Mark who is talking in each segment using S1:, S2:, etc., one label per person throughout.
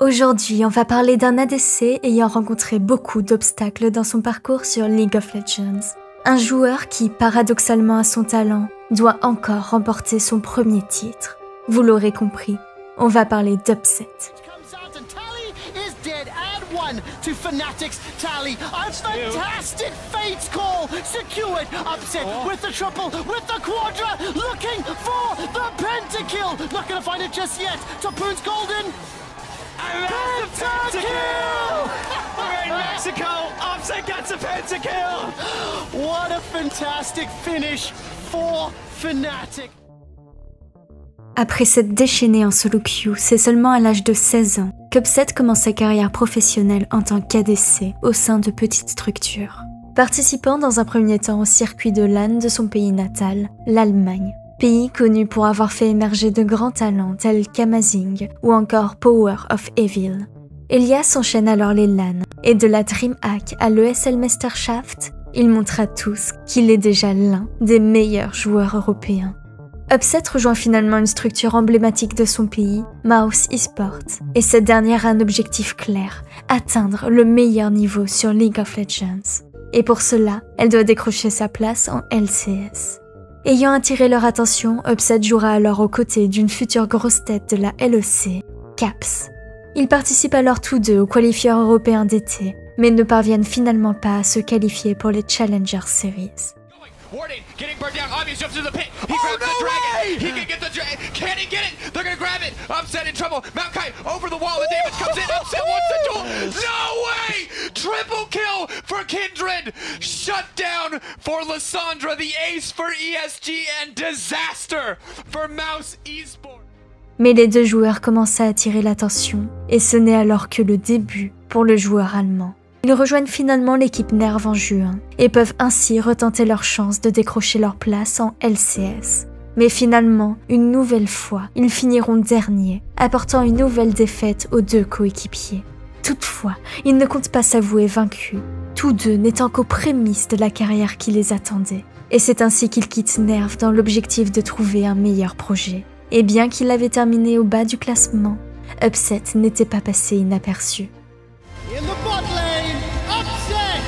S1: Aujourd'hui, on va parler d'un ADC ayant rencontré beaucoup d'obstacles dans son parcours sur League of Legends. Un joueur qui, paradoxalement à son talent, doit encore remporter son premier titre. Vous l'aurez compris, on va parler d'Upset.
S2: To Fnatic's Tally, a fantastic Fates call, secured, Upset with the triple, with the quadra, looking for the pentakill, not gonna find it just yet, Topoon's golden, pentakill!
S3: We're in Mexico, Upset gets a pentakill!
S2: What a fantastic finish for Fnatic!
S1: Après s'être déchaîné en solo queue, c'est seulement à l'âge de 16 ans qu'Upset commence sa carrière professionnelle en tant qu'ADC au sein de petites structures. Participant dans un premier temps au circuit de LAN de son pays natal, l'Allemagne, pays connu pour avoir fait émerger de grands talents tels qu'Amazing ou encore Power of Evil. Elias enchaîne alors les LAN et de la DreamHack à l'ESL Meisterschaft, il montre à tous qu'il est déjà l'un des meilleurs joueurs européens. Upset rejoint finalement une structure emblématique de son pays, Mouse Esports, et cette dernière a un objectif clair, atteindre le meilleur niveau sur League of Legends. Et pour cela, elle doit décrocher sa place en LCS. Ayant attiré leur attention, Upset jouera alors aux côtés d'une future grosse tête de la LEC, Caps. Ils participent alors tous deux aux qualifieurs européens d'été, mais ne parviennent finalement pas à se qualifier pour les Challenger Series.
S3: Warning, getting burned down. Obvious jumps to the pit. He grabs the dragon. He can get the dragon. Can he get it? They're gonna grab it. Upset in trouble. Maokai over the wall. The damage comes in. Upset wants the duel. No way! Triple kill for Kindred. Shut down for Lissandra. The ace for ESG and disaster for Mouse Esports.
S1: Mais les deux joueurs commencent à attirer l'attention, et ce n'est alors que le début pour le joueur allemand. Ils rejoignent finalement l'équipe Nerve en juin et peuvent ainsi retenter leur chance de décrocher leur place en LCS. Mais finalement, une nouvelle fois, ils finiront derniers, apportant une nouvelle défaite aux deux coéquipiers. Toutefois, ils ne comptent pas s'avouer vaincus, tous deux n'étant qu'aux prémices de la carrière qui les attendait. Et c'est ainsi qu'ils quittent Nerve dans l'objectif de trouver un meilleur projet. Et bien qu'il avait terminé au bas du classement, Upset n'était pas passé inaperçu.
S2: In the bot lane, Upset!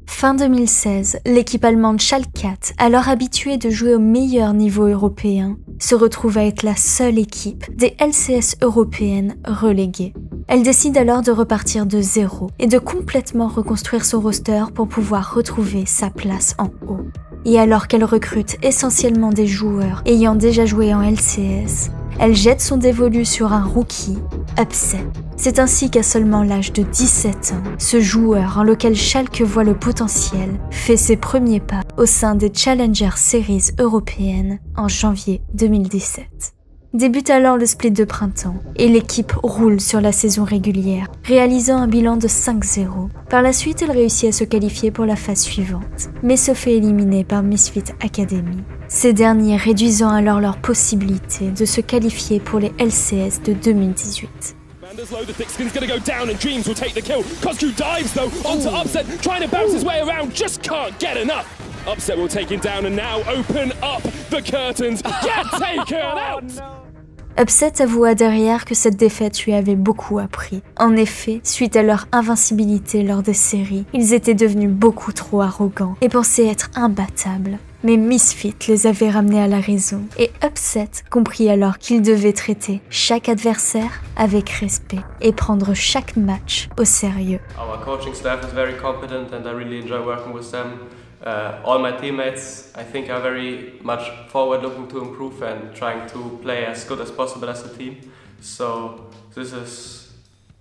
S1: Fin 2016, l'équipe allemande Schalke, alors habituée de jouer au meilleur niveau européen, se retrouve à être la seule équipe des LCS européennes reléguée. Elle décide alors de repartir de zéro et de complètement reconstruire son roster pour pouvoir retrouver sa place en haut. Et alors qu'elle recrute essentiellement des joueurs ayant déjà joué en LCS, elle jette son dévolu sur un rookie, Upset. C'est ainsi qu'à seulement l'âge de 17 ans, ce joueur en lequel Schalke voit le potentiel fait ses premiers pas au sein des Challenger Series européennes en janvier 2017. Débute alors le split de printemps et l'équipe roule sur la saison régulière, réalisant un bilan de 5-0. Par la suite, elle réussit à se qualifier pour la phase suivante, mais se fait éliminer par Misfit Academy. Ces derniers réduisant alors leur possibilité de se qualifier pour les LCS de 2018.
S4: Low, the thick skin's gonna go down and Dreams will take the kill. Coscu dives though onto Upset, trying to bounce his way around, just can't get enough. Upset will take him down and now open up the curtains. Get taken out!
S1: Upset avoua derrière que cette défaite lui avait beaucoup appris. En effet, suite à leur invincibilité lors des séries, ils étaient devenus beaucoup trop arrogants et pensaient être imbattables. Mais Misfit les avait ramenés à la raison et Upset comprit alors qu'il devait traiter chaque adversaire avec respect et prendre chaque match au sérieux.
S5: Our coaching staff is very competent and I really enjoy working with them. All my teammates, I think, are very much forward looking to improve and trying to play as good as possible as a team. So this is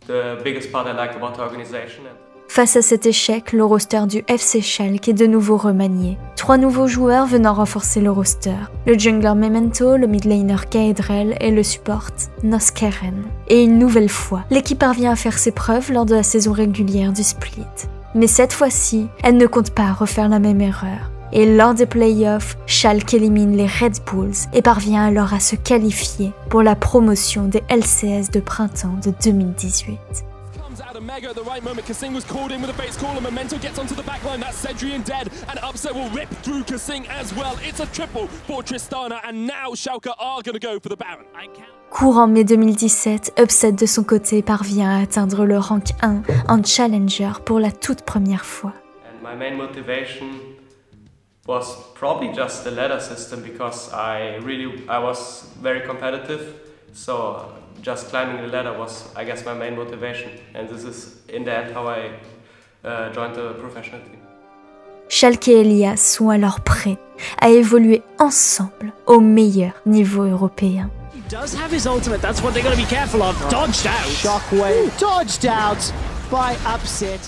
S5: the biggest part I like about the organization.
S1: Face à cet échec, le roster du FC Schalke est de nouveau remanié. 3 nouveaux joueurs venant renforcer le roster. Le jungler Memento, le midlaner Kaedrel et le support Noskeren. Et une nouvelle fois, l'équipe parvient à faire ses preuves lors de la saison régulière du split. Mais cette fois-ci, elle ne compte pas refaire la même erreur. Et lors des playoffs, Schalke élimine les Red Bulls et parvient alors à se qualifier pour la promotion des LCS de printemps de 2018.
S4: dagger at the right moment. Kasing was called in with a face call, and Memento gets onto the back line. That's Cedrian dead, and Upset will rip through Kasing as well. It's a triple for Tristana, and now Schalke are going to go for the Baron.
S1: Courant mai 2017, Upset de son côté parvient à atteindre le rank 1 en Challenger pour la toute première fois.
S5: And my main motivation was probably just the ladder system, because I was very competitive, so just climbing the ladder was, I guess, my main motivation, and this is in the end how I joined the professional team.
S1: Schalke et Elias sont alors prêts à évoluer ensemble au meilleur niveau européen.
S6: He does have his ultimate, that's what they're going to be careful of. Dodged out.
S2: Shockwave dodged out by Upset.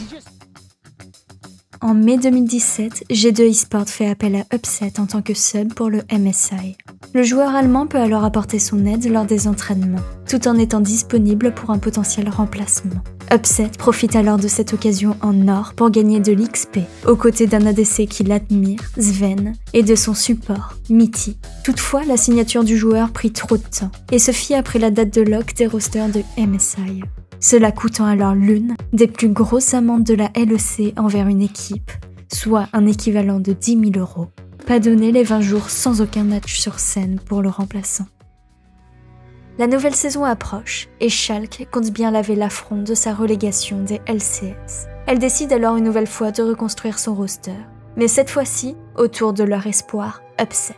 S1: En mai 2017, G2 Esports fait appel à Upset en tant que sub pour le MSI. Le joueur allemand peut alors apporter son aide lors des entraînements, tout en étant disponible pour un potentiel remplacement. Upset profite alors de cette occasion en or pour gagner de l'XP, aux côtés d'un ADC qu'il admire, Sven, et de son support, Mitty. Toutefois, la signature du joueur prit trop de temps, et se fit après la date de lock des rosters de MSI. Cela coûtant alors l'une des plus grosses amendes de la LEC envers une équipe, soit un équivalent de 10 000 €. Pas donné les 20 jours sans aucun match sur scène pour le remplaçant. La nouvelle saison approche et Schalke compte bien laver l'affront de sa relégation des LCS. Elle décide alors une nouvelle fois de reconstruire son roster, mais cette fois-ci autour de leur espoir Upset.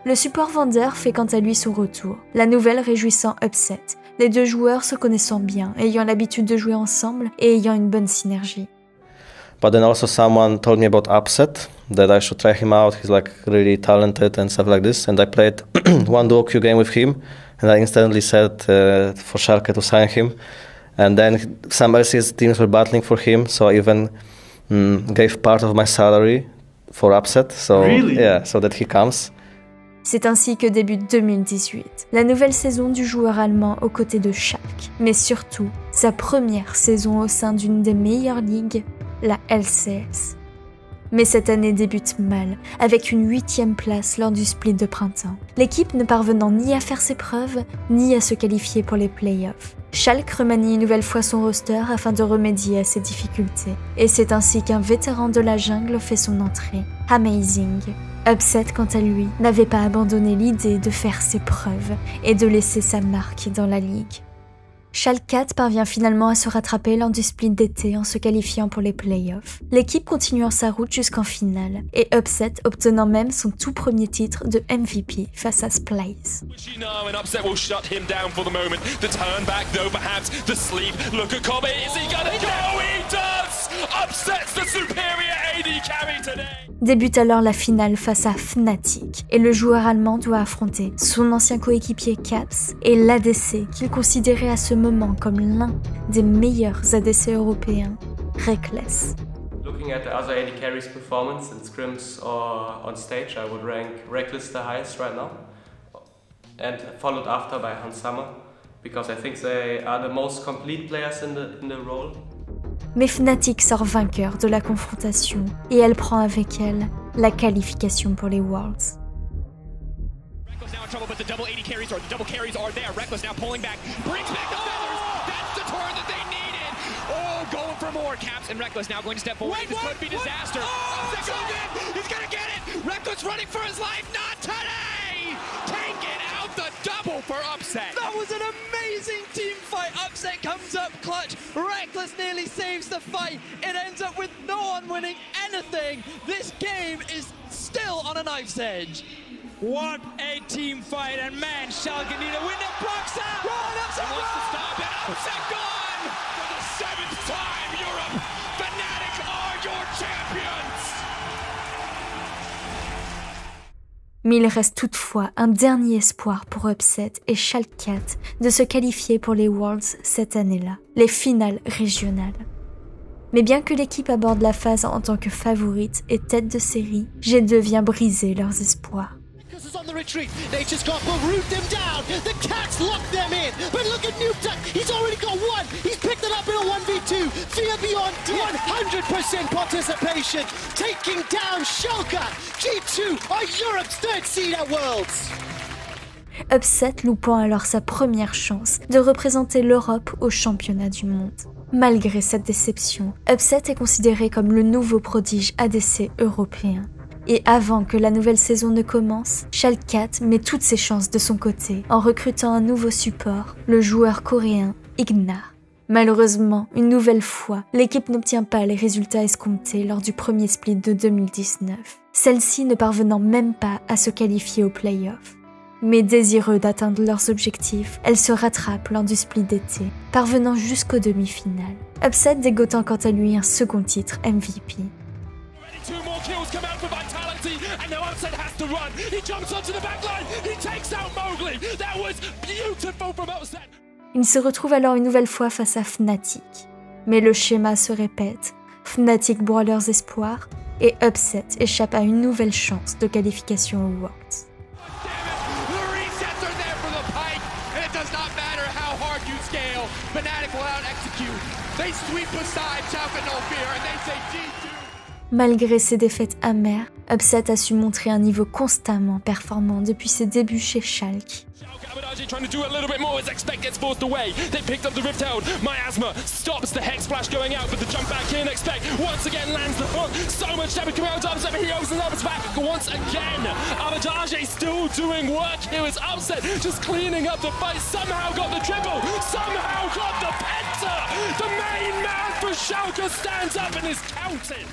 S1: Le support vendeur fait quant à lui son retour, la nouvelle réjouissant Upset, les deux joueurs se connaissant bien, ayant l'habitude de jouer ensemble et ayant une bonne synergie.
S7: But then also someone told me about Upset, that I should try him out. He's like really talented and stuff like this. And I played one duo queue game with him, and I instantly said for Schalke to sign him. And then some LCS teams were battling for him, so I even gave part of my salary for Upset. So
S2: really?
S7: Yeah, so that he comes.
S1: C'est ainsi que débute 2018, la nouvelle saison du joueur allemand aux côtés de Schalke, mais surtout sa première saison au sein d'une des meilleures ligues, la LCS. Mais cette année débute mal, avec une 8e place lors du split de printemps. L'équipe ne parvenant ni à faire ses preuves, ni à se qualifier pour les playoffs. Schalke remanie une nouvelle fois son roster afin de remédier à ces difficultés. Et c'est ainsi qu'un vétéran de la jungle fait son entrée, Amazing. Upset, quant à lui, n'avait pas abandonné l'idée de faire ses preuves et de laisser sa marque dans la ligue. Schalke 4 parvient finalement à se rattraper lors du split d'été en se qualifiant pour les playoffs. L'équipe continuant sa route jusqu'en finale, et Upset obtenant même son tout premier titre de MVP face à Splice. Débute alors la finale face à Fnatic, et le joueur allemand doit affronter son ancien coéquipier Caps et l'ADC qu'il considérait à ce moment comme l'un des meilleurs ADC européens, Reckless.
S5: Looking at the other AD carries performance in scrims or on stage, I would rank Reckless the highest right now, and followed after by Hansama, because I think they are the most complete players in the role.
S1: Mais Fnatic sort vainqueur de la confrontation et elle prend avec elle la qualification pour les Worlds.
S3: Trouble, but the double 80 carries or the double carries are there. Reckless now pulling back, brings back the feathers. That's the turn that they needed. Oh, going for more. Caps and Reckless now going to step forward. This could be disaster. He's gonna get it. Reckless running for his life. Not today. Taking out the double for Upset.
S6: That was an amazing team fight. Upset comes up clutch. Reckless nearly saves the fight. It ends up with no one winning anything. This game is still on a knife's edge. What a team fight, and man, Schalke need a win that blocks out! Run, Upset
S3: wants to stop it, Upset gone! For the 7th time, Europe, Fnatic are your champions!
S1: Mais il reste toutefois un dernier espoir pour Upset et Schalke 4 de se qualifier pour les Worlds cette année-là, les finales régionales. Mais bien que l'équipe aborde la phase en tant que favorite et tête de série, G2 vient briser leurs espoirs.
S2: On the retreat, Nature's Corp will root them down. The Cats lock them in, but look at Nuketook. He's already got one. He's picked it up in a 1v2. Fear Beyond 100% participation, taking down Schalke. G2 are Europe's 3rd seed at Worlds.
S1: Upset loupant alors sa première chance de représenter l'Europe au championnat du monde. Malgré cette déception, Upset est considéré comme le nouveau prodige ADC européen. Et avant que la nouvelle saison ne commence, Schalke 4 met toutes ses chances de son côté en recrutant un nouveau support, le joueur coréen Ignar. Malheureusement, une nouvelle fois, l'équipe n'obtient pas les résultats escomptés lors du premier split de 2019, celle-ci ne parvenant même pas à se qualifier aux playoffs. Mais désireux d'atteindre leurs objectifs, elles se rattrapent lors du split d'été, parvenant jusqu'aux demi-finales. Upset dégotant quant à lui un second titre MVP.
S4: Two more kills come out for Vitality, and now Upset has to run. He jumps onto the back line. He takes out Mowgli. That was beautiful from Upset.
S1: Il se retrouve alors une nouvelle fois face à Fnatic. Mais le schéma se répète, Fnatic broie leurs espoirs, et Upset échappe à une nouvelle chance de qualification aux Worlds.
S3: The resets are there for the Pyke, and it does not matter how hard you scale. Fnatic will out-execute. They sweep aside Chalk and No Fear, and they say G2.
S1: Malgré ses défaites amères, Upset a su montrer un niveau constamment performant depuis ses débuts chez Schalke.
S4: Abadarji trying to do a little bit more as Expect gets forced away. They picked up the Rift Herald. Miasma stops the Hex Flash going out, but the jump back in. Expect once again lands the hook. So much damage coming out of Upset, but he opens up his back once again. Abadarji still doing work here as Upset just cleaning up the fight. Somehow got the triple. Somehow got the penta. The main man for Schalke stands up and is counted.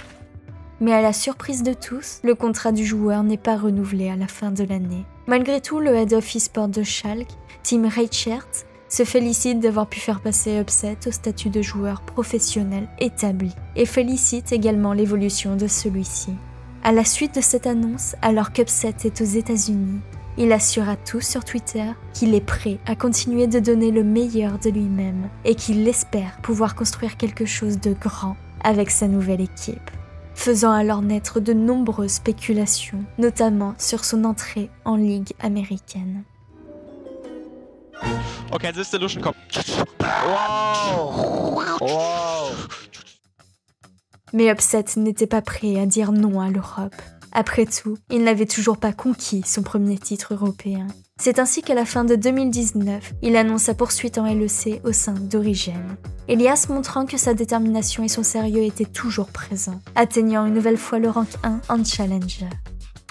S1: Mais à la surprise de tous, le contrat du joueur n'est pas renouvelé à la fin de l'année. Malgré tout, le Head of eSport de Schalke, Tim Reichert, se félicite d'avoir pu faire passer Upset au statut de joueur professionnel établi et félicite également l'évolution de celui-ci. À la suite de cette annonce, alors qu'Upset est aux États-Unis, il assure à tous sur Twitter qu'il est prêt à continuer de donner le meilleur de lui-même et qu'il espère pouvoir construire quelque chose de grand avec sa nouvelle équipe, faisant alors naître de nombreuses spéculations, notamment sur son entrée en Ligue américaine.
S8: Okay, this illusion kommt. Wow! Wow!
S1: Mais Upset n'était pas prêt à dire non à l'Europe. Après tout, il n'avait toujours pas conquis son premier titre européen. C'est ainsi qu'à la fin de 2019, il annonce sa poursuite en LEC au sein d'Origen. Elias montrant que sa détermination et son sérieux étaient toujours présents, atteignant une nouvelle fois le rank 1 en Challenger.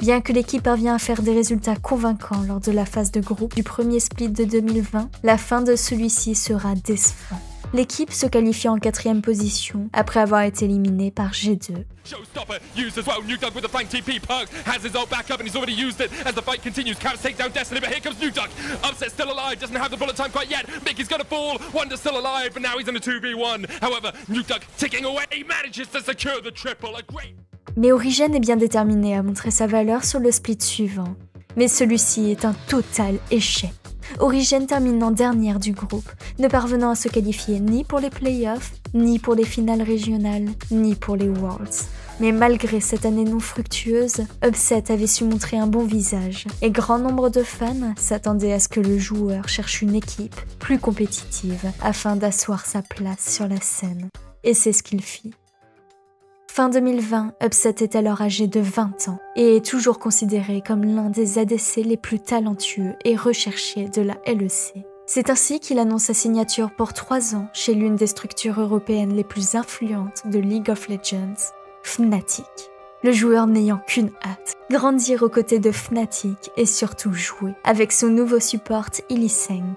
S1: Bien que l'équipe parvient à faire des résultats convaincants lors de la phase de groupe du premier split de 2020, la fin de celui-ci sera décevante. L'équipe se qualifie en 4e position après avoir été éliminée par G2.
S4: Showstopper used as well. Nukeduck with the flank TP. Perk has his ult back up and he's already used it as the fight continues. Counts take down Destiny, but here comes Nukeduck. Upset still alive, doesn't have the bullet time quite yet. Mickey's gonna fall. Wonder's still alive, but now he's in a 2v1. However, Nukeduck ticking away. He manages to secure the triple. A great...
S1: Mais Origen est bien déterminé à montrer sa valeur sur le split suivant. Mais celui-ci est un total échec. Origen termine en dernière du groupe, ne parvenant à se qualifier ni pour les playoffs, ni pour les finales régionales, ni pour les Worlds. Mais malgré cette année non fructueuse, Upset avait su montrer un bon visage, et grand nombre de fans s'attendaient à ce que le joueur cherche une équipe plus compétitive afin d'asseoir sa place sur la scène. Et c'est ce qu'il fit. Fin 2020, Upset est alors âgé de 20 ans et est toujours considéré comme l'un des ADC les plus talentueux et recherchés de la LEC. C'est ainsi qu'il annonce sa signature pour 3 ans chez l'une des structures européennes les plus influentes de League of Legends, Fnatic. Le joueur n'ayant qu'une hâte, grandir aux côtés de Fnatic et surtout jouer avec son nouveau support Illiseng.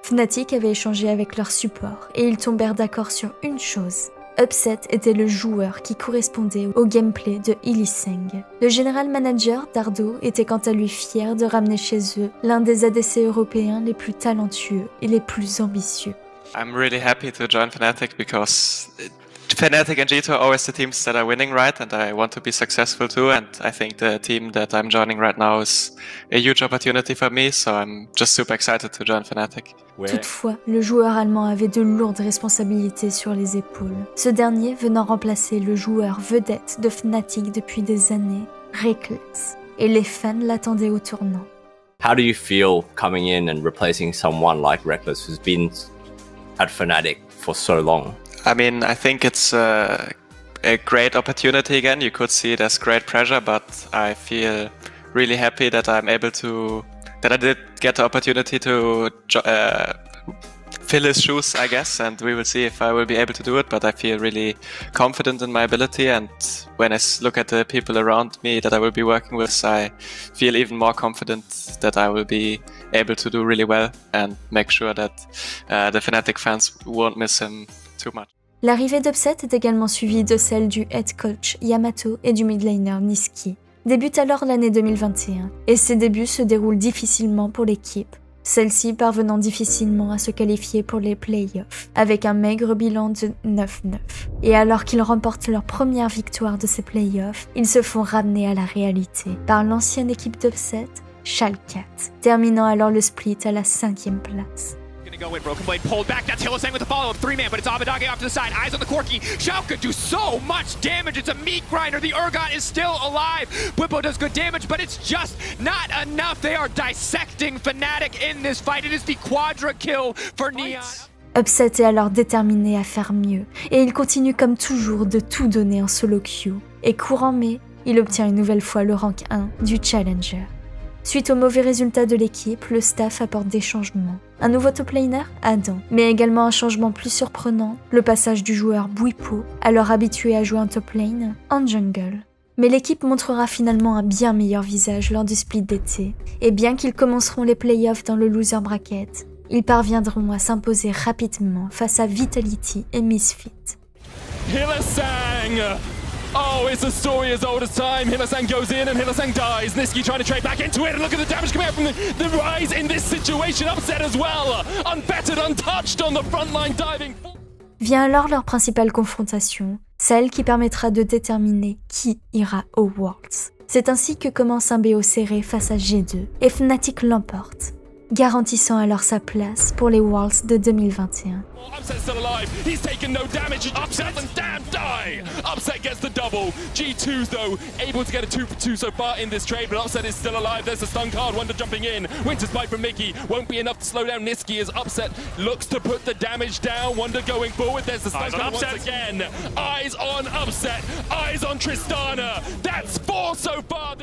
S1: Fnatic avait échangé avec leur support et ils tombèrent d'accord sur une chose. Upset était le joueur qui correspondait au gameplay de Illiseng. Le général manager Dardo était quant à lui fier de ramener chez eux l'un des ADC européens les plus talentueux et les plus ambitieux.
S5: I'm really happy to join Fnatic because Fnatic and G2 are always the teams that are winning, right? And I want to be successful too. And I think the team that I'm joining right now is a huge opportunity for me. So I'm just super excited to join Fnatic.
S1: Toutefois, le joueur allemand avait de lourdes responsabilités sur les épaules. Ce dernier venant remplacer le joueur vedette de Fnatic depuis des années, Reckless. Et les fans l'attendaient au tournant.
S9: How do you feel coming in and replacing someone like Reckless who's been at Fnatic for so long?
S5: I mean, I think it's a great opportunity again. You could see it as great pressure, but I feel really happy that I did get the opportunity to
S8: fill his shoes, I guess, and we will see if I will be able to do it, but I feel really confident in my ability, and when I look at the people around me that I will be working with, I feel even more confident that I will be able to do really well and make sure that the Fnatic fans won't miss him too much.
S1: L'arrivée d'Upset est également suivie de celle du head coach Yamato et du midlaner Nisqy. Débute alors l'année 2021, et ces débuts se déroulent difficilement pour l'équipe, celle-ci parvenant difficilement à se qualifier pour les playoffs, avec un maigre bilan de 9-9. Et alors qu'ils remportent leur première victoire de ces playoffs, ils se font ramener à la réalité par l'ancienne équipe d'Upset, Schalke, terminant alors le split à la 5e place.
S3: Go in, Broken Blade pulled back. That's Hylissang with the follow-up, 3-man, but it's Abbedagge off to the side. Eyes on the Corki. Schalke do so much damage. It's a meat grinder. The Urgot is still alive. Bwipo does good damage, but it's just not enough. They are dissecting Fnatic in this fight. It is the quadra kill for Neon.
S1: Upset est alors déterminé à faire mieux, et il continue comme toujours de tout donner en solo queue. Et courant mai, il obtient une nouvelle fois le rank 1 du Challenger. Suite aux mauvais résultats de l'équipe, le staff apporte des changements. Un nouveau top laner, Adam, mais également un changement plus surprenant, le passage du joueur Bwipo, alors habitué à jouer en top lane, en jungle. Mais l'équipe montrera finalement un bien meilleur visage lors du split d'été, et bien qu'ils commenceront les playoffs dans le loser bracket, ils parviendront à s'imposer rapidement face à Vitality et Misfit.
S4: Hylissang! Oh, it's a story as old as time. Hylissang goes in and Hylissang dies. Nisqy trying to trade back into it. And look at the damage coming out from the Rise in this situation. Upset as well. Unfettered, untouched on the front line diving.
S1: Vient alors leur principale confrontation, celle qui permettra de déterminer qui ira aux Worlds. C'est ainsi que commence un BO serré face à G2 et Fnatic l'emporte, garantissant alors sa place pour les Worlds de 2021.
S4: Upset's still alive. He's taken no damage. Upset and damn die. Upset gets the double. G2's though able to get a 2-for-2 so far in this trade, but Upset is still alive. There's a stun card. Wonder jumping in. Winter's Bite from Mickey won't be enough to slow down Nisqy as Upset looks to put the damage down. Wonder going forward. There's the stun card once again. Eyes on Upset. Eyes on Tristana. That's 4 so far.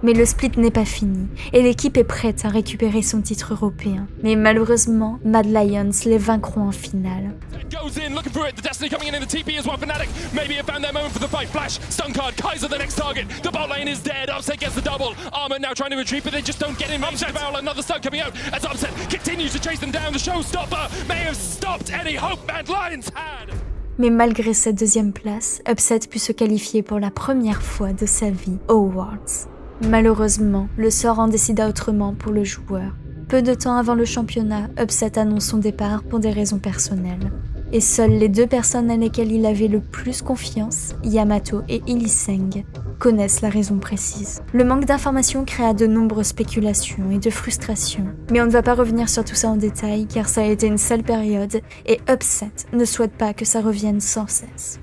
S1: Mais le split n'est pas fini, et l'équipe est prête à récupérer son titre européen. Mais malheureusement, Mad Lions les vaincront en finale.
S4: Goes in, looking for it. The Destiny coming in the TP as well. Fnatic maybe have found their moment for the fight. Flash, stun card, Kaiser the next target. The bot lane is dead. Upset gets the double. Armor now trying to retreat, but they just don't get him. Upset barrel, another stun coming out as Upset continues to chase them down. The showstopper may have stopped any hope Mad Lions had.
S1: Mais malgré cette deuxième place, Upset put se qualifier pour la première fois de sa vie aux Worlds. Malheureusement, le sort en décida autrement pour le joueur. Peu de temps avant le championnat, Upset annonce son départ pour des raisons personnelles. Et seules les deux personnes à lesquelles il avait le plus confiance, Yamato et Hylissang, connaissent la raison précise. Le manque d'informations créa de nombreuses spéculations et de frustrations. Mais on ne va pas revenir sur tout ça en détail car ça a été une sale période et Upset ne souhaite pas que ça revienne sans cesse.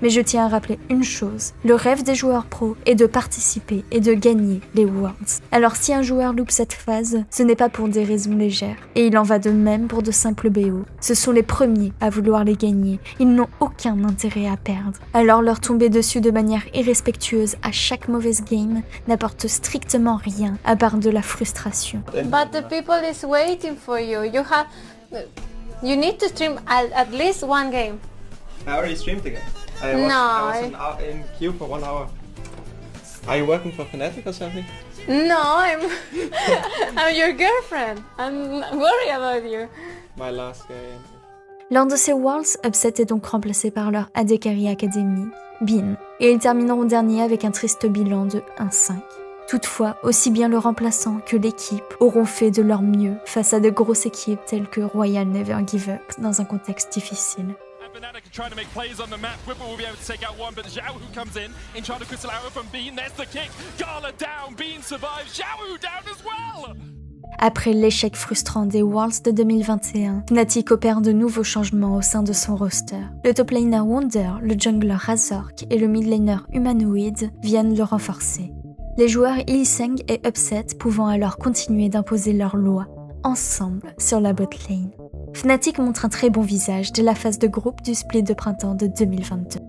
S1: Mais je tiens à rappeler une chose, le rêve des joueurs pros est de participer et de gagner les Worlds. Alors si un joueur loupe cette phase, ce n'est pas pour des raisons légères. Et il en va de même pour de simples BO. Ce sont les premiers à vouloir les gagner, ils n'ont aucun intérêt à perdre. Alors leur tomber dessus de manière irrespectueuse à chaque mauvaise game n'apporte strictement rien à part de la frustration.
S10: But the people is waiting for you. You need to stream at least one game.
S11: I already streamed again. I was in queue for 1 hour. Are you working for Fnatic or something?
S10: No, I'm your girlfriend. I'm worried about you.
S11: My last game.
S1: Lors de ces Worlds, Upset est donc remplacé par leur AD Carry Academy, Bin, et ils termineront dernier avec un triste bilan de 1-5. Toutefois, aussi bien le remplaçant que l'équipe auront fait de leur mieux face à de grosses équipes telles que Royal Never Give Up dans un contexte difficile.
S4: Fnatic are trying to make plays on the map. Whipper will be able to take out one, but Xiao who comes in trying to crystal arrow from Bean. There's the kick. Gala down. Bean survives. Xiao down as well.
S1: Après l'échec frustrant des Worlds de 2021, Fnatic opère de nouveaux changements au sein de son roster. Le top laner Wonder, le jungler Razork et le mid laner Humanoid viennent le renforcer. Les joueurs Hylissang et Upset pouvant alors continuer d'imposer leur loi, ensemble, sur la bot lane. Fnatic montre un très bon visage dès la phase de groupe du split de printemps de 2022.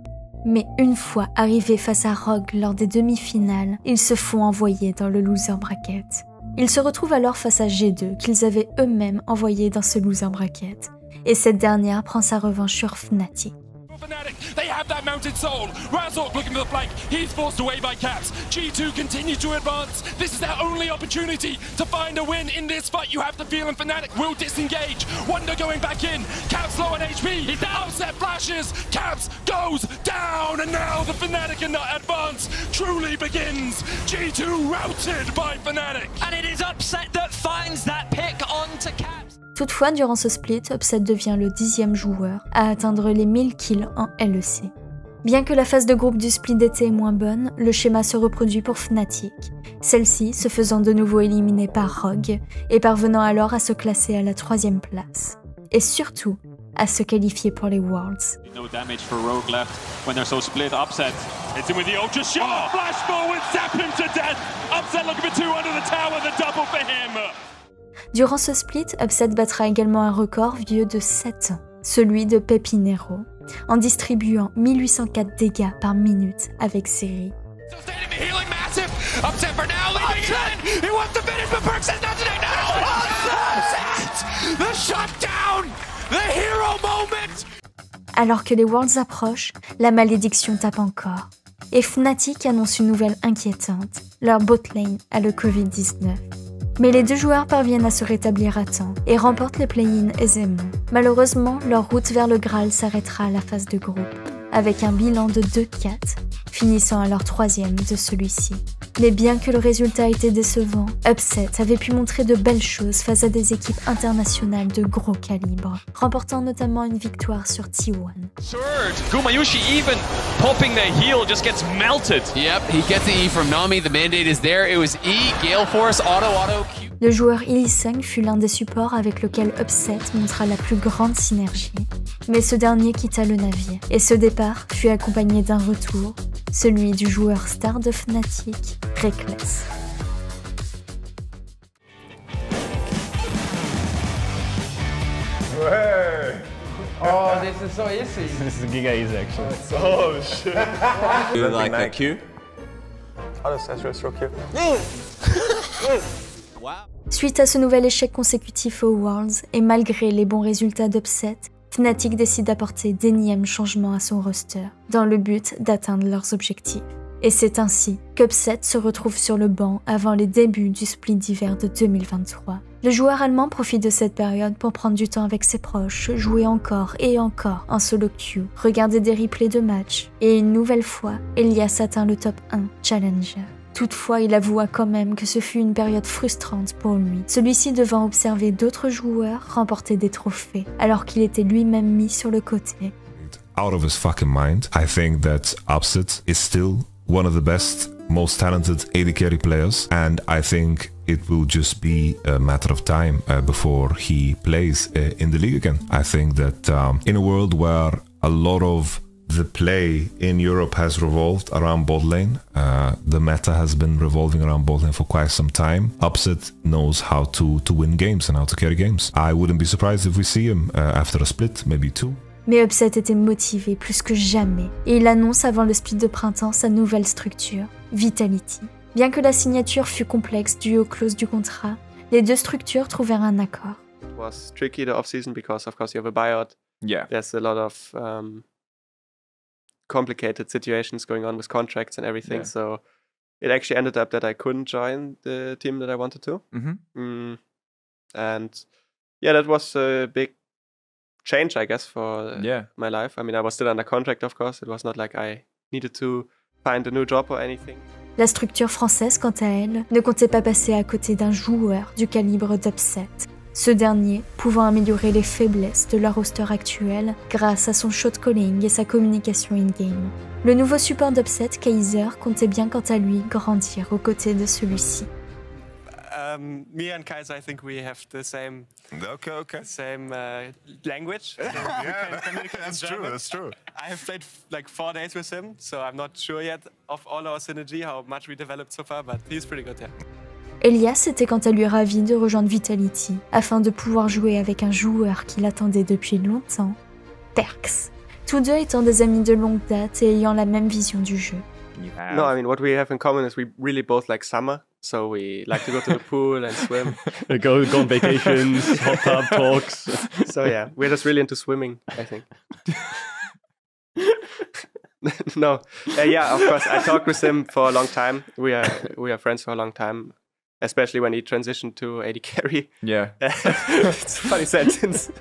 S1: Mais une fois arrivés face à Rogue lors des demi-finales, ils se font envoyer dans le loser bracket. Ils se retrouvent alors face à G2 qu'ils avaient eux-mêmes envoyé dans ce loser bracket. et cette dernière prend sa revanche sur Fnatic.
S4: Fnatic, they have that mounted soul. Razork looking for the flank. He's forced away by Caps. G2 continues to advance. This is their only opportunity to find a win in this fight. You have to feel, and Fnatic will disengage. Wonder going back in. Caps low on HP. He's down. Upset flashes. Caps goes down, and now the Fnatic advance truly begins. G2 routed by Fnatic.
S6: And it is Upset that finds that pick onto Caps.
S1: Toutefois, durant ce split, Upset devient le 10e joueur à atteindre les 1000 kills en LEC. Bien que la phase de groupe du split d'été est moins bonne, le schéma se reproduit pour Fnatic, celle-ci se faisant de nouveau éliminée par Rogue et parvenant alors à se classer à la 3e place. Et surtout, à se qualifier pour les Worlds.
S12: No damage for Rogue left when they're so split. Upset. It's in with the Ultra shot. Flash forward, zap him to death. Upset looking for 2 under the tower, the double for him.
S1: Durant ce split, Upset battra également un record vieux de 7 ans, celui de Pepinero, en distribuant 1804 dégâts par minute avec série. Alors que les Worlds approchent, la malédiction tape encore, et Fnatic annonce une nouvelle inquiétante, leur botlane a le Covid-19. Mais les deux joueurs parviennent à se rétablir à temps et remportent les play-in aisément. Malheureusement, leur route vers le Graal s'arrêtera à la phase de groupe, avec un bilan de 2-4, finissant à leur 3e de celui-ci. Mais bien que le résultat était décevant, Upset avait pu montrer de belles choses face à des équipes internationales de gros calibre, remportant notamment une victoire sur T1.
S13: Surge! Gumayusi even popping the heel just gets melted.
S3: Yep, he gets the E from Nami, the mandate is there, it was E, Gale Force, auto, Q.
S1: Le joueur Illisung fut l'un des supports avec lequel Upset montra la plus grande synergie. Mais ce dernier quitta le navire, et ce départ fut accompagné d'un retour, celui du joueur star de Fnatic, Reckless.
S14: Ouais.
S15: Oh, this is so easy.
S14: This is giga easy actually. Oh shit.
S9: You like a Q?
S11: Oh, that's real Q.
S1: Suite à ce nouvel échec consécutif aux Worlds, et malgré les bons résultats d'Upset, Fnatic décide d'apporter d'énièmes changements à son roster, dans le but d'atteindre leurs objectifs. Et c'est ainsi qu'Upset se retrouve sur le banc avant les débuts du split d'hiver de 2023. Le joueur allemand profite de cette période pour prendre du temps avec ses proches, jouer encore et encore en solo queue, regarder des replays de matchs, et une nouvelle fois, Elias atteint le top 1 Challenger. Toutefois, il avoua quand même que ce fut une période frustrante pour lui, celui-ci devant observer d'autres joueurs remporter des trophées, alors qu'il était lui-même mis sur le côté.
S16: Out of his fucking mind, I think that Upset is still one of the best, most talented AD carry players, and I think it will just be a matter of time before he plays in the league again. I think that in a world where a lot of the play in Europe has revolved around bot lane. The meta has been revolving around bot lane for quite some time. Upset knows how to win games and how to carry games. I wouldn't be surprised if we see him after a split, maybe 2.
S1: Mais Upset était motivé plus que jamais, et il annonce avant le split de printemps sa nouvelle structure, Vitality. Bien que la signature fût complexe due aux clauses du contrat, les deux structures trouvèrent un accord.
S5: It was tricky the off-season because of course you have a buyout.
S8: Yeah.
S5: There's a lot of complicated situations going on with contracts and everything,
S8: Yeah.
S5: so it actually ended up that I couldn't join the team that I wanted to. And yeah, that was a big change, I guess, for my life. I mean, I was still under contract, of course. It was not like I needed to find a new job or anything.
S1: La structure française, quant à elle, ne comptait pas passer à côté d'un joueur du calibre d'Upset. Ce dernier pouvant améliorer les faiblesses de leur roster actuel grâce à son shot calling et sa communication in-game. Le nouveau support d'Upset, Kaiser, comptait bien quant à lui grandir aux côtés de celui-ci.
S11: Me and Kaiser, I think we have the same language. So
S14: That's true. That's true.
S11: I have played like 4 days with him, so I'm not sure yet of all our synergy, how much we developed so far, but he's pretty good, yeah.
S1: Elias était quant à lui ravi de rejoindre Vitality, afin de pouvoir jouer avec un joueur qu'il attendait depuis longtemps, Perkz. Tous deux étant des amis de longue date et ayant la même vision du jeu.
S5: No, I mean, what we have in common is we really both like summer. So we like to go to the pool and swim.
S17: go on vacations, hot tub talks.
S5: So yeah, we're just really into swimming, I think. No, yeah, of course. I talked with him for a long time. We are friends for a long time, especially when he transitioned to AD carry.
S17: Yeah.
S5: It's a funny sentence.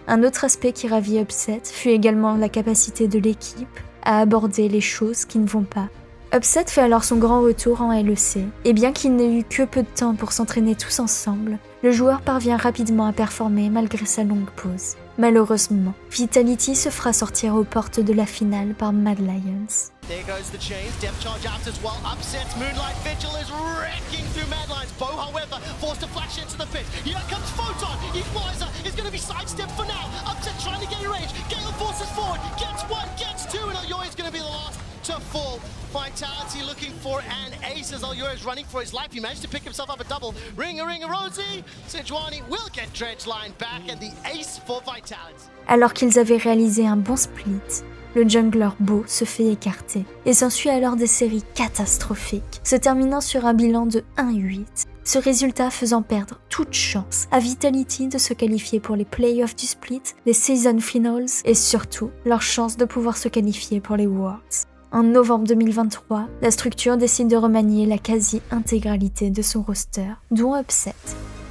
S1: Un autre aspect qui ravit Upset fut également la capacité de l'équipe à aborder les choses qui ne vont pas. Upset fait alors son grand retour en LEC, et bien qu'il n'ait eu que peu de temps pour s'entraîner tous ensemble, le joueur parvient rapidement à performer malgré sa longue pause. Malheureusement, Vitality se fera sortir aux portes de la finale par Mad Lions.
S2: There goes the chains, depth charge out as well, upsets, Moonlight Vigil is wrecking through Mad Lions. Bo, however, forced to flash into the pit. Here comes Photon, Equalizer is going to be sidestepped for now. Upset trying to gain range, Gale forces forward, gets one, gets two, and Ayoy is going to be the last to fall. Vitality looking for an ace as Ayoy is running for his life. He managed to pick himself up a double. Ring a Rosie, Sejuani will get Dredgeline back and the ace for Vitality.
S1: Alors qu'ils avaient réalisé un bon split, le jungler Bo se fait écarter et s'ensuit alors des séries catastrophiques, se terminant sur un bilan de 1-8. Ce résultat faisant perdre toute chance à Vitality de se qualifier pour les playoffs du split, les season finals et surtout leur chance de pouvoir se qualifier pour les Worlds. En novembre 2023, la structure décide de remanier la quasi-intégralité de son roster, dont Upset.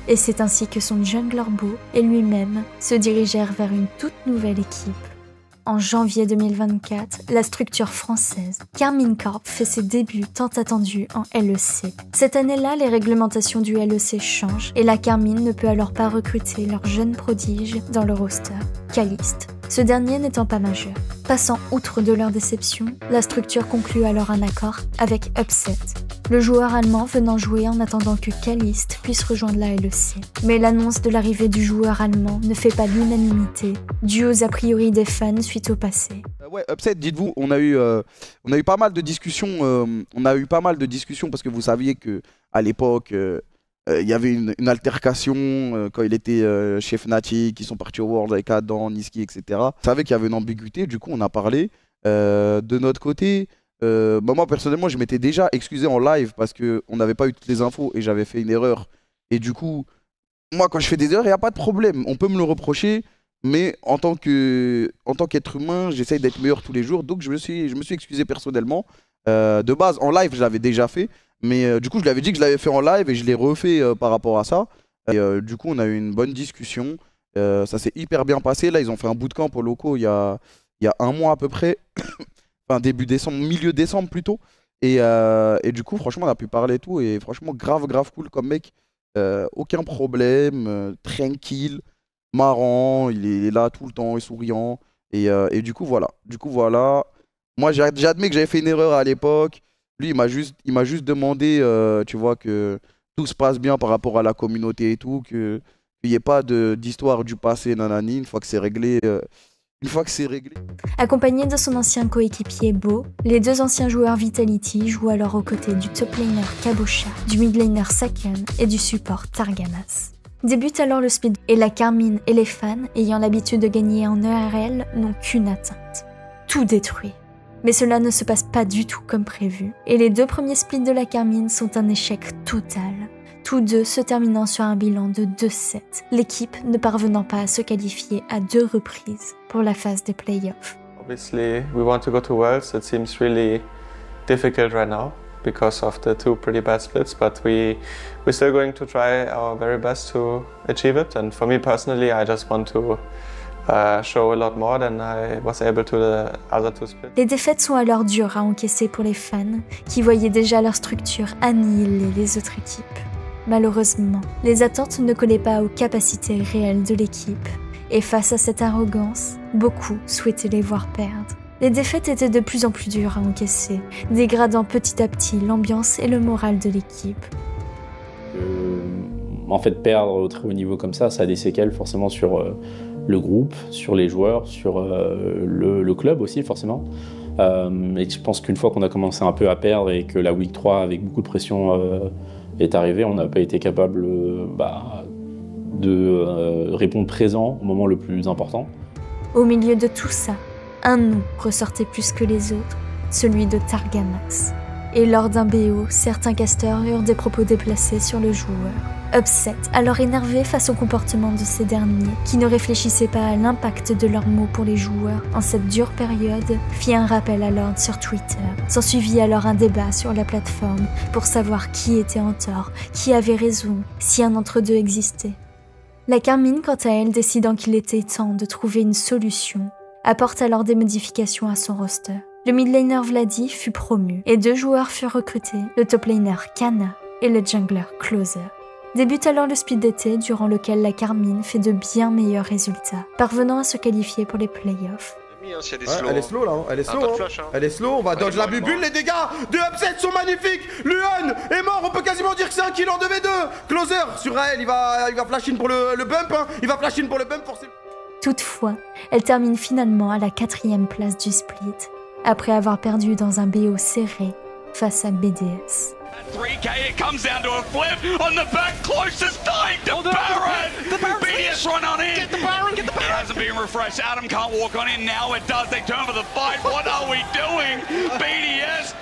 S1: Et c'est ainsi que son jungler Bo et lui-même se dirigèrent vers une toute nouvelle équipe. En janvier 2024, la structure française Karmine Corp fait ses débuts tant attendus en LEC. Cette année-là, les réglementations du LEC changent et la Karmine ne peut alors pas recruter leur jeune prodige dans le roster, Kalist. Ce dernier n'étant pas majeur. Passant outre de leur déception, la structure conclut alors un accord avec Upset, le joueur allemand venant jouer en attendant que Kalist puisse rejoindre la LEC. Mais l'annonce de l'arrivée du joueur allemand ne fait pas l'unanimité, dû aux a priori des fans suite au passé.
S18: Ouais, Upset, dites-vous, on a eu pas mal de discussions. Parce que vous saviez que à l'époque, il y avait une altercation quand il était chez Fnatic, ils sont partis au World avec Adam, Niski, etc. Vous savez qu'il y avait une ambiguïté, du coup on a parlé. De notre côté, moi personnellement je m'étais déjà excusé en live parce qu'on n'avait pas eu toutes les infos et j'avais fait une erreur. Et du coup, moi quand je fais des erreurs, il n'y a pas de problème, on peut me le reprocher. Mais en tant qu'être humain, j'essaye d'être meilleur tous les jours. Donc je me suis excusé personnellement. De base, en live, je l'avais déjà fait. Mais du coup, je lui avais dit que je l'avais fait en live et je l'ai refait par rapport à ça. Et du coup, on a eu une bonne discussion. Ça s'est hyper bien passé. Là, ils ont fait un bootcamp aux locaux il y a un mois à peu près. Enfin, début décembre, milieu décembre plutôt. Et du coup, franchement, on a pu parler et tout. Et franchement, grave cool comme mec. Aucun problème, tranquille. Marrant, il est là tout le temps, il est souriant. Et du coup, voilà. Moi, j'admets que j'avais fait une erreur à l'époque. Lui, il m'a juste demandé, tu vois, que tout se passe bien par rapport à la communauté et tout, qu'il n'y ait pas d'histoire du passé, nanani, une fois que c'est réglé.
S1: Accompagné de son ancien coéquipier Bo, les deux anciens joueurs Vitality jouent alors aux côtés du top laner Kabosha, du mid laner Saken et du support Targamas. Débute alors le split et la Karmine et les fans, ayant l'habitude de gagner en ERL, n'ont qu'une atteinte. Tout détruit. Mais cela ne se passe pas du tout comme prévu, et les deux premiers splits de la Karmine sont un échec total. Tous deux se terminant sur un bilan de 2-7, l'équipe ne parvenant pas à se qualifier à 2 reprises pour la phase des playoffs.
S5: Obviously, we want to go to Worlds. It seems really difficult right now because of the 2 pretty bad splits, but we're still going to try our very best to achieve it. And for me personally, I just want to show a lot more than I was able to the other 2 splits.
S1: Les défaites sont alors dures à encaisser pour les fans, qui voyaient déjà leur structure annihiler les autres équipes. Malheureusement, les attentes ne collaient pas aux capacités réelles de l'équipe, et face à cette arrogance, beaucoup souhaitaient les voir perdre. Les défaites étaient de plus en plus dures à encaisser, dégradant petit à petit l'ambiance et le moral de l'équipe.
S19: En fait, perdre au très haut niveau comme ça a des séquelles forcément sur le groupe, sur les joueurs, sur le club aussi forcément. Et je pense qu'une fois qu'on a commencé un peu à perdre et que la Week 3 avec beaucoup de pression est arrivée, on n'a pas été capable de répondre présent au moment le plus important.
S1: Au milieu de tout ça, un nom ressortait plus que les autres, celui de Targamas. Et lors d'un BO, certains casteurs eurent des propos déplacés sur le joueur. Upset, alors énervé face au comportement de ces derniers, qui ne réfléchissaient pas à l'impact de leurs mots pour les joueurs en cette dure période, fit un rappel à l'ordre sur Twitter. S'ensuivit alors un débat sur la plateforme pour savoir qui était en tort, qui avait raison, si un entre-deux existait. La Carmine, quant à elle, décidant qu'il était temps de trouver une solution, apporte alors des modifications à son roster. Le mid laner Vladi fut promu et 2 joueurs furent recrutés, le top laner Kana et le jungler Closer. Débute alors le split d'été durant lequel la Carmine fait de bien meilleurs résultats, parvenant à se qualifier pour les playoffs.
S20: Elle est slow là, elle est slow, elle est slow, on va dodge la bubule, les dégâts de Upset sont magnifiques. Luon est mort, on peut quasiment dire que c'est un kill en 2v2. Closer sur elle, il va flash in pour le bump, hein. Il va flash in pour le bump forcément.
S1: Toutefois, elle termine finalement à la 4e place du split, après avoir perdu dans un BO serré face à BDS.
S12: 3K, it comes down to a flip on the back closest dying to Baron! BDS run on in! Get the Baron! It hasn't been refreshed. Adam can't walk on in. Now it does. They turn for the fight. What are we doing? BDS!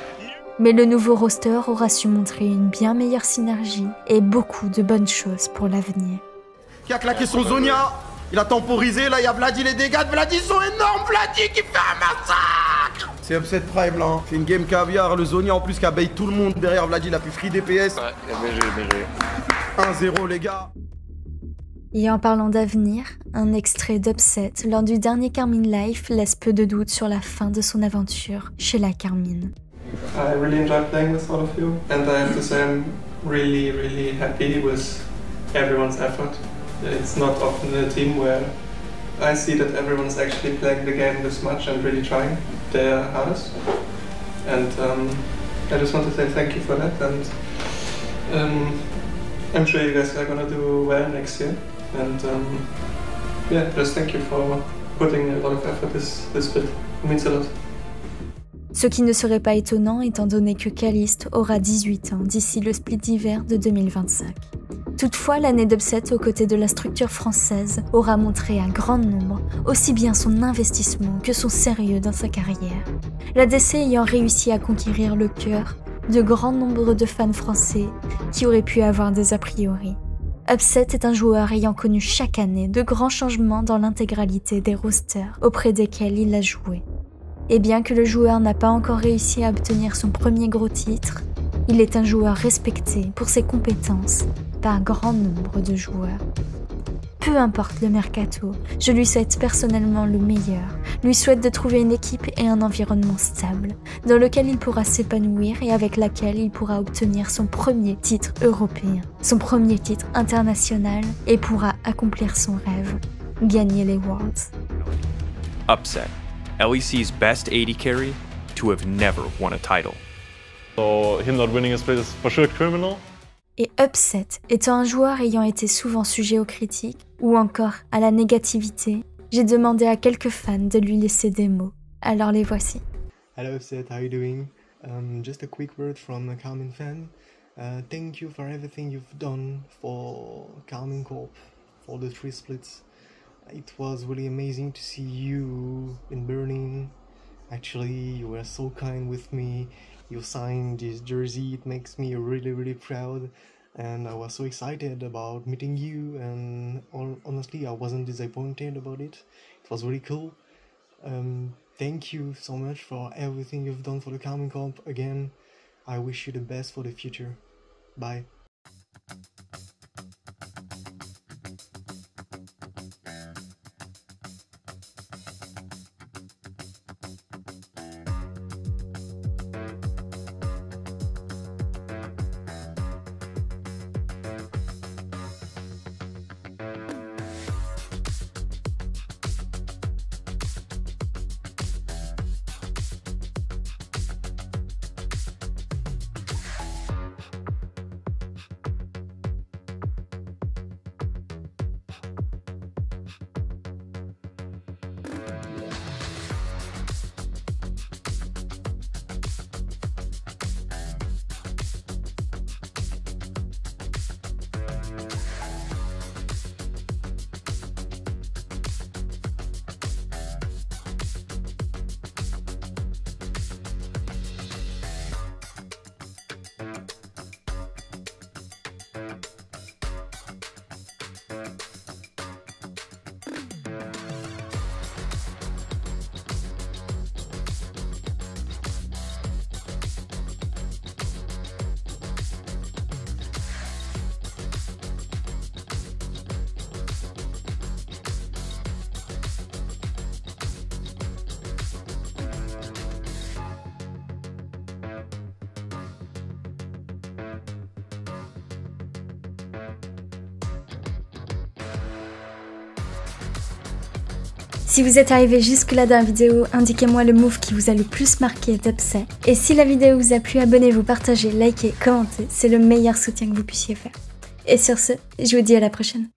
S1: Mais le nouveau roster aura su montrer une bien meilleure synergie et beaucoup de bonnes choses pour l'avenir.
S20: Qui a claqué son Zonia, il a temporisé, là il y a Vladi, les dégâts de Vladi sont énormes, Vladi qui fait un massacre. C'est Upset Prime là, c'est une game caviar, le Zonia en plus qui a bait tout le monde derrière Vladi, il a pu free DPS.
S5: Ouais, bien joué.
S20: 1-0 les gars.
S1: Et en parlant d'avenir, un extrait d'Upset lors du dernier Carmine Life laisse peu de doute sur la fin de son aventure chez la Carmine.
S21: I really enjoyed playing with all of you, and I have to say I'm really happy with everyone's effort. It's not often in a team where I see that everyone's actually playing the game this much and really trying their hardest. And I just want to say thank you for that, and I'm sure you guys are gonna do well next year. And yeah, just thank you for putting a lot of effort this split. It means a lot.
S1: Ce qui ne serait pas étonnant étant donné que Caliste aura 18 ans d'ici le split d'hiver de 2025. Toutefois, l'année d'Upset aux côtés de la structure française aura montré à grand nombre aussi bien son investissement que son sérieux dans sa carrière. La DC ayant réussi à conquérir le cœur de grand nombre de fans français qui auraient pu avoir des a priori. Upset est un joueur ayant connu chaque année de grands changements dans l'intégralité des rosters auprès desquels il a joué. Et bien que le joueur n'a pas encore réussi à obtenir son premier gros titre, il est un joueur respecté pour ses compétences par grand nombre de joueurs. Peu importe le mercato, je lui souhaite personnellement le meilleur, lui souhaite de trouver une équipe et un environnement stable, dans lequel il pourra s'épanouir et avec laquelle il pourra obtenir son premier titre européen, son premier titre international et pourra accomplir son rêve, gagner les Worlds.
S22: Upset, LEC's best AD carry to have never won a title.
S14: So him not winning a split is for sure criminal.
S1: Et Upset, étant un joueur ayant été souvent sujet aux critiques ou encore à la négativité, j'ai demandé à quelques fans de lui laisser des mots. Alors les voici.
S23: Hello Upset, how are you doing? Just a quick word from a Carmine fan. Thank you for everything you've done for Carmine Corp, for the 3 splits. It was really amazing to see you in Berlin. Actually, you were so kind with me. You signed this jersey, it makes me really proud, and I was so excited about meeting you, and honestly I wasn't disappointed about it. It was really cool. Thank you so much for everything you've done for the Carmine Corp. Again, I wish you the best for the future. Bye.
S1: Si vous êtes arrivé jusque-là dans la vidéo, indiquez-moi le move qui vous a le plus marqué d'Upset. Et si la vidéo vous a plu, abonnez-vous, partagez, likez, commentez, c'est le meilleur soutien que vous puissiez faire. Et sur ce, je vous dis à la prochaine.